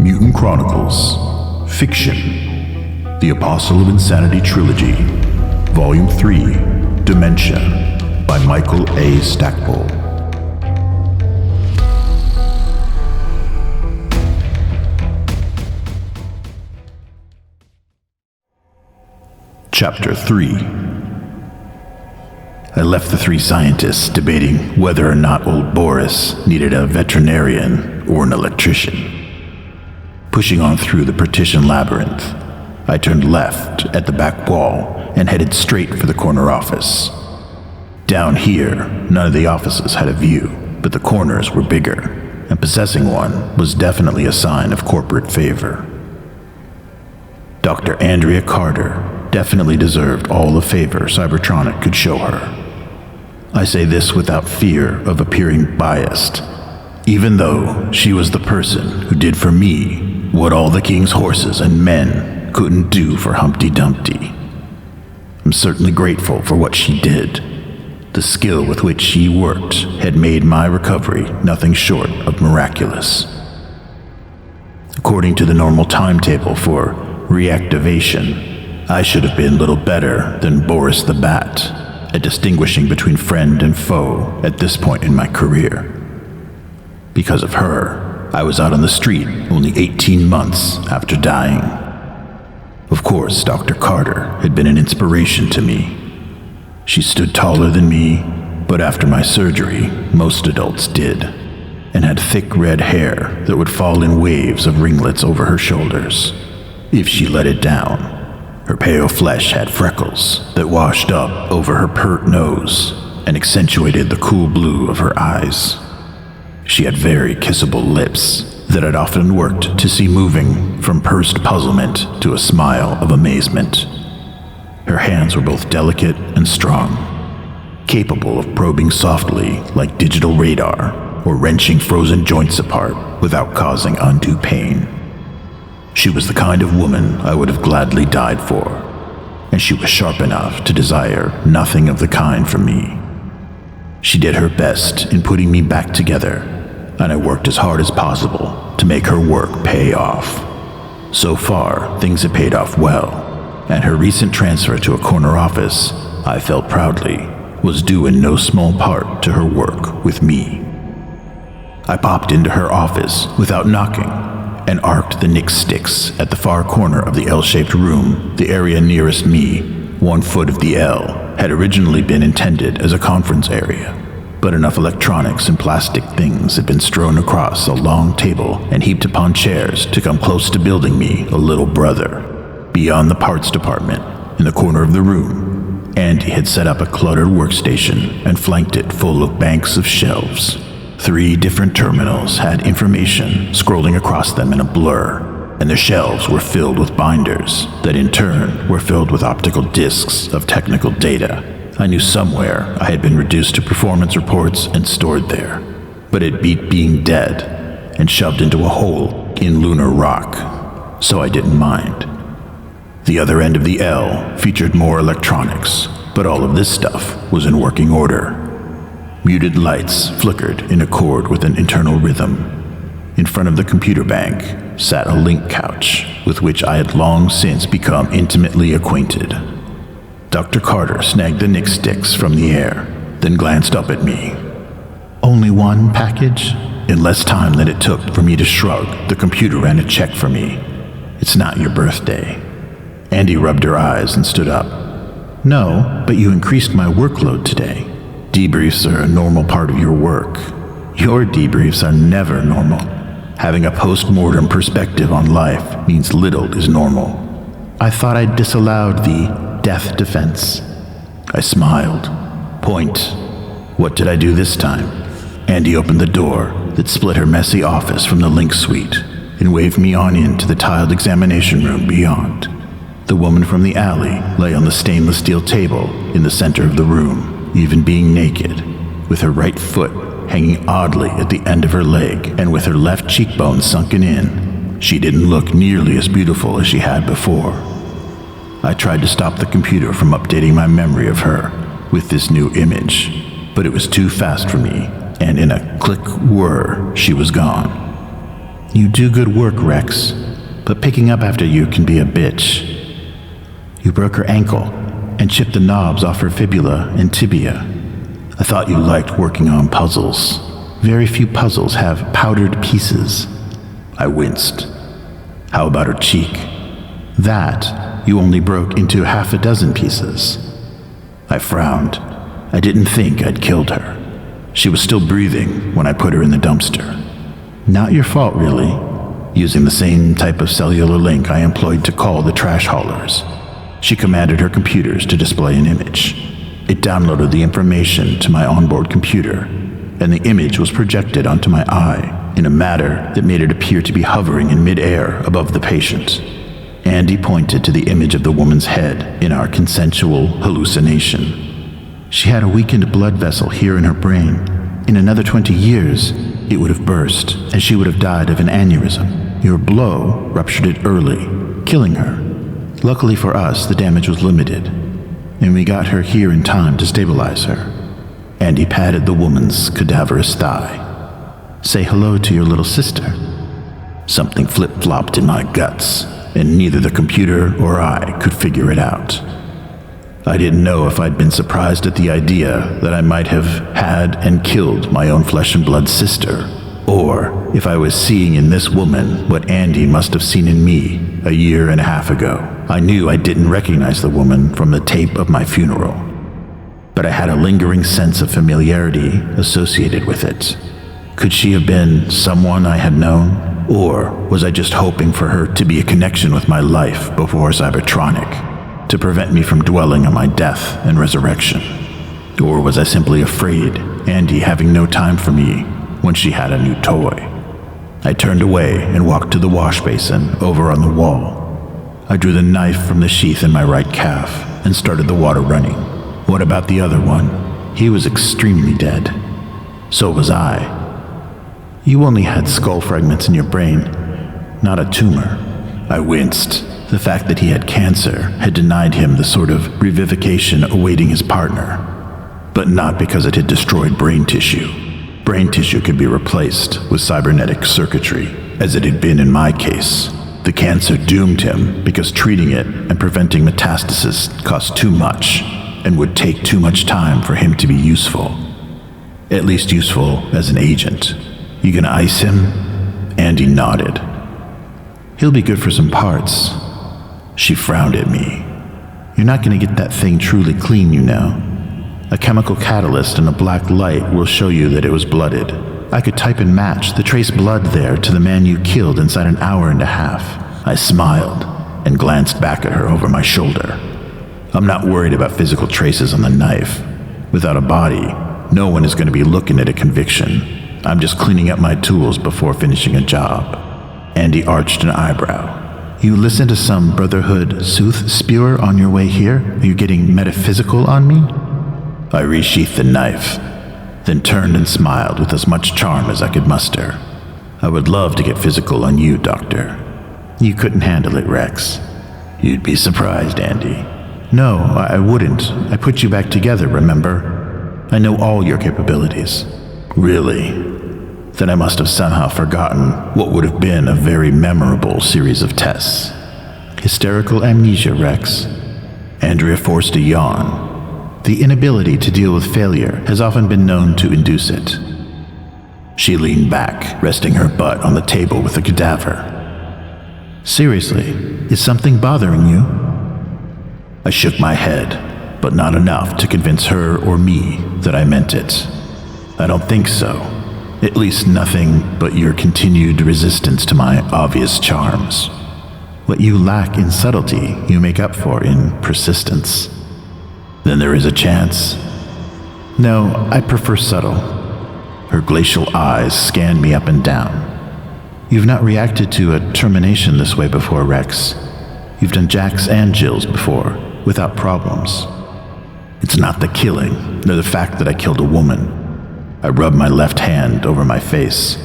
Mutant Chronicles, Fiction, The Apostle of Insanity Trilogy, Volume 3, Dementia, by Michael A. Stackpole. Chapter 3. I left the three scientists debating whether or not old Boris needed a veterinarian or an electrician. Pushing on through the partition labyrinth, I turned left at the back wall and headed straight for the corner office. Down here, none of the offices had a view, but the corners were bigger, and possessing one was definitely a sign of corporate favor. Dr. Andrea Carter definitely deserved all the favor Cybertronic could show her. I say this without fear of appearing biased, even though she was the person who did for me what all the king's horses and men couldn't do for Humpty Dumpty. I'm certainly grateful for what she did. The skill with which she worked had made my recovery nothing short of miraculous. According to the normal timetable for reactivation, I should have been little better than Boris the Bat at distinguishing between friend and foe at this point in my career. Because of her, I was out on the street only 18 months after dying. Of course, Dr. Carter had been an inspiration to me. She stood taller than me, but after my surgery, most adults did, and had thick red hair that would fall in waves of ringlets over her shoulders if she let it down. Her pale flesh had freckles that washed up over her pert nose and accentuated the cool blue of her eyes. She had very kissable lips that I'd often worked to see moving from pursed puzzlement to a smile of amazement. Her hands were both delicate and strong, capable of probing softly like digital radar or wrenching frozen joints apart without causing undue pain. She was the kind of woman I would have gladly died for, and she was sharp enough to desire nothing of the kind from me. She did her best in putting me back together, and I worked as hard as possible to make her work pay off. So far, things had paid off well, and her recent transfer to a corner office, I felt proudly, was due in no small part to her work with me. I popped into her office without knocking and arced the Nick sticks at the far corner of the L-shaped room. The area nearest me, 1 foot of the L, had originally been intended as a conference area, but enough electronics and plastic things had been strewn across a long table and heaped upon chairs to come close to building me a little brother. Beyond the parts department, in the corner of the room, Andy had set up a cluttered workstation and flanked it full of banks of shelves. 3 different terminals had information scrolling across them in a blur, and the shelves were filled with binders that in turn were filled with optical discs of technical data. I knew somewhere I had been reduced to performance reports and stored there, but it beat being dead and shoved into a hole in lunar rock, so I didn't mind. The other end of the L featured more electronics, but all of this stuff was in working order. Muted lights flickered in accord with an internal rhythm. In front of the computer bank sat a link couch with which I had long since become intimately acquainted. Dr. Carter snagged the Nick sticks from the air, then glanced up at me. "Only one package?" In less time than it took for me to shrug, the computer ran a check for me. "It's not your birthday." Andy rubbed her eyes and stood up. "No, but you increased my workload today. Debriefs are a normal part of your work. Your debriefs are never normal. Having a post-mortem perspective on life means little is normal. I thought I'd disallowed the death defense." I smiled. "Point. What did I do this time?" Andy opened the door that split her messy office from the link suite and waved me on into the tiled examination room beyond. The woman from the alley lay on the stainless steel table in the center of the room, even being naked, with her right foot hanging oddly at the end of her leg and with her left cheekbone sunken in. She didn't look nearly as beautiful as she had before. I tried to stop the computer from updating my memory of her with this new image, but it was too fast for me, and in a click whir, she was gone. You do good work, Rex, but picking up after you can be a bitch. You broke her ankle and chipped the knobs off her fibula and tibia. I thought you liked working on puzzles. Very few puzzles have powdered pieces. I winced. How about her cheek? That you only broke into half a dozen pieces. I frowned. I didn't think I'd killed her. She was still breathing when I put her in the dumpster. Not your fault, really. Using the same type of cellular link I employed to call the trash haulers, she commanded her computers to display an image. It downloaded the information to my onboard computer, and the image was projected onto my eye in a manner that made it appear to be hovering in midair above the patient. Andy pointed to the image of the woman's head in our consensual hallucination. She had a weakened blood vessel here in her brain. In another 20 years, it would have burst, and she would have died of an aneurysm. Your blow ruptured it early, killing her. Luckily for us, the damage was limited, and we got her here in time to stabilize her. And he patted the woman's cadaverous thigh. Say hello to your little sister. Something flip-flopped in my guts, and neither the computer or I could figure it out. I didn't know if I'd been surprised at the idea that I might have had and killed my own flesh and blood sister, or if I was seeing in this woman what Andy must have seen in me a year and a half ago. I knew I didn't recognize the woman from the tape of my funeral, but I had a lingering sense of familiarity associated with it. Could she have been someone I had known, or was I just hoping for her to be a connection with my life before Cybertronic, to prevent me from dwelling on my death and resurrection? Or was I simply afraid, Andy having no time for me when she had a new toy? I turned away and walked to the wash basin over on the wall. I drew the knife from the sheath in my right calf and started the water running. What about the other one? He was extremely dead. So was I. You only had skull fragments in your brain, not a tumor. I winced. The fact that he had cancer had denied him the sort of revivification awaiting his partner, but not because it had destroyed brain tissue. Brain tissue could be replaced with cybernetic circuitry, as it had been in my case. The cancer doomed him because treating it and preventing metastasis cost too much and would take too much time for him to be useful. At least useful as an agent. You gonna ice him? Andy nodded. He'll be good for some parts. She frowned at me. You're not going to get that thing truly clean, you know. A chemical catalyst and a black light will show you that it was blooded. I could type and match the trace blood there to the man you killed inside an hour and a half. I smiled and glanced back at her over my shoulder. I'm not worried about physical traces on the knife. Without a body, no one is going to be looking at a conviction. I'm just cleaning up my tools before finishing a job. Andy arched an eyebrow. You listen to some Brotherhood sooth spewer on your way here? Are you getting metaphysical on me? I resheathed the knife, then turned and smiled with as much charm as I could muster. I would love to get physical on you, Doctor. You couldn't handle it, Rex. You'd be surprised, Andy. No, I wouldn't. I put you back together, remember? I know all your capabilities. Really? Then I must have somehow forgotten what would have been a very memorable series of tests. Hysterical amnesia, Rex. Andrea forced a yawn. The inability to deal with failure has often been known to induce it. She leaned back, resting her butt on the table with the cadaver. Seriously, is something bothering you? I shook my head, but not enough to convince her or me that I meant it. I don't think so. At least nothing but your continued resistance to my obvious charms. What you lack in subtlety, you make up for in persistence. Then there is a chance. No, I prefer subtle. Her glacial eyes scanned me up and down. You've not reacted to a termination this way before, Rex. You've done Jack's and Jill's before, without problems. It's not the killing, nor the fact that I killed a woman. I rubbed my left hand over my face,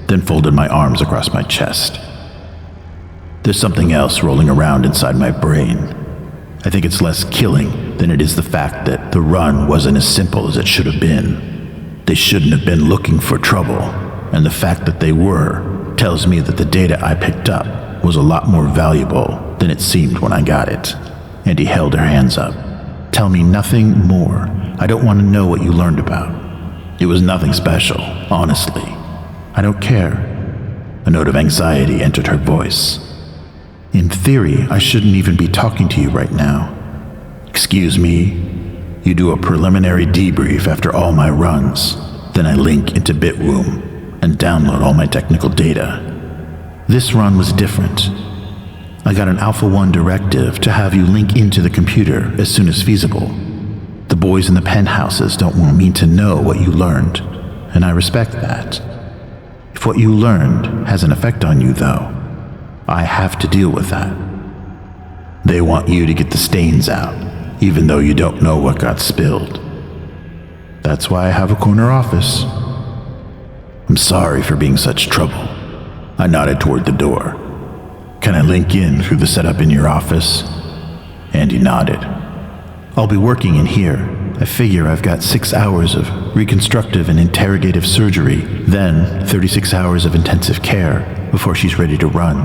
then folded my arms across my chest. There's something else rolling around inside my brain. I think it's less killing than it is the fact that the run wasn't as simple as it should have been. They shouldn't have been looking for trouble, and the fact that they were tells me that the data I picked up was a lot more valuable than it seemed when I got it. And he held her hands up. Tell me nothing more. I don't want to know what you learned about. It was nothing special, honestly. I don't care. A note of anxiety entered her voice. In theory, I shouldn't even be talking to you right now. Excuse me? You do a preliminary debrief after all my runs. Then I link into Bitwomb and download all my technical data. This run was different. I got an Alpha 1 directive to have you link into the computer as soon as feasible. The boys in the penthouses don't want me to know what you learned, and I respect that. If what you learned has an effect on you, though, I have to deal with that. They want you to get the stains out, even though you don't know what got spilled. That's why I have a corner office. I'm sorry for being such trouble. I nodded toward the door. Can I link in through the setup in your office? Andy nodded. I'll be working in here. I figure I've got 6 hours of reconstructive and interrogative surgery, then 36 hours of intensive care before she's ready to run.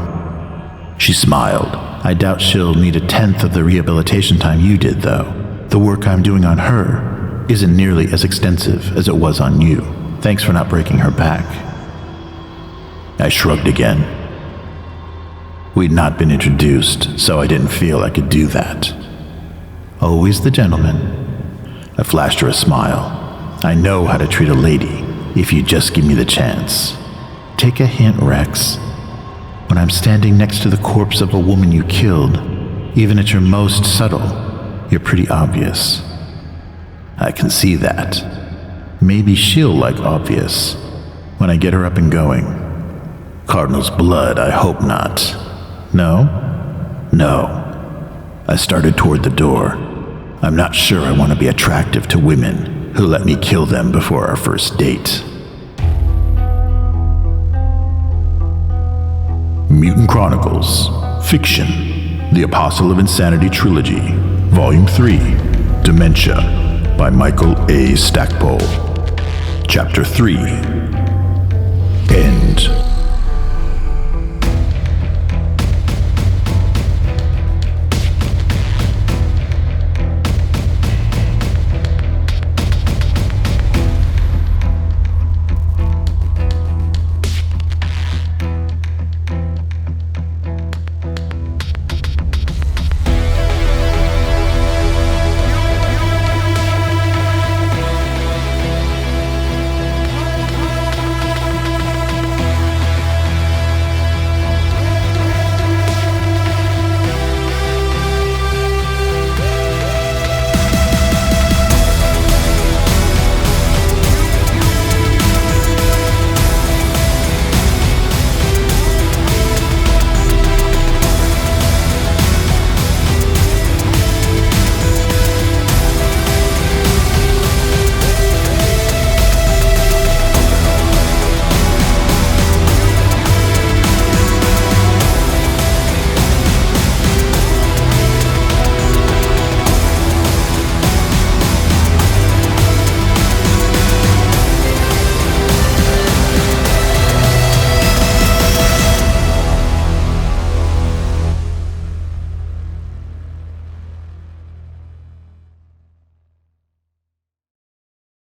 She smiled. I doubt she'll need 1/10 of the rehabilitation time you did, though. The work I'm doing on her isn't nearly as extensive as it was on you. Thanks for not breaking her back. I shrugged again. We'd not been introduced, so I didn't feel I could do that. Always the gentleman. I flashed her a smile. I know how to treat a lady, if you just give me the chance. Take a hint, Rex. When I'm standing next to the corpse of a woman you killed, even at your most subtle, you're pretty obvious. I can see that. Maybe she'll like obvious when I get her up and going. Cardinal's blood, I hope not. No? No. I started toward the door. I'm not sure I want to be attractive to women who let me kill them before our first date. Mutant Chronicles, Fiction, The Apostle of Insanity Trilogy, Volume 3, Dementia, by Michael A. Stackpole. Chapter 3, End.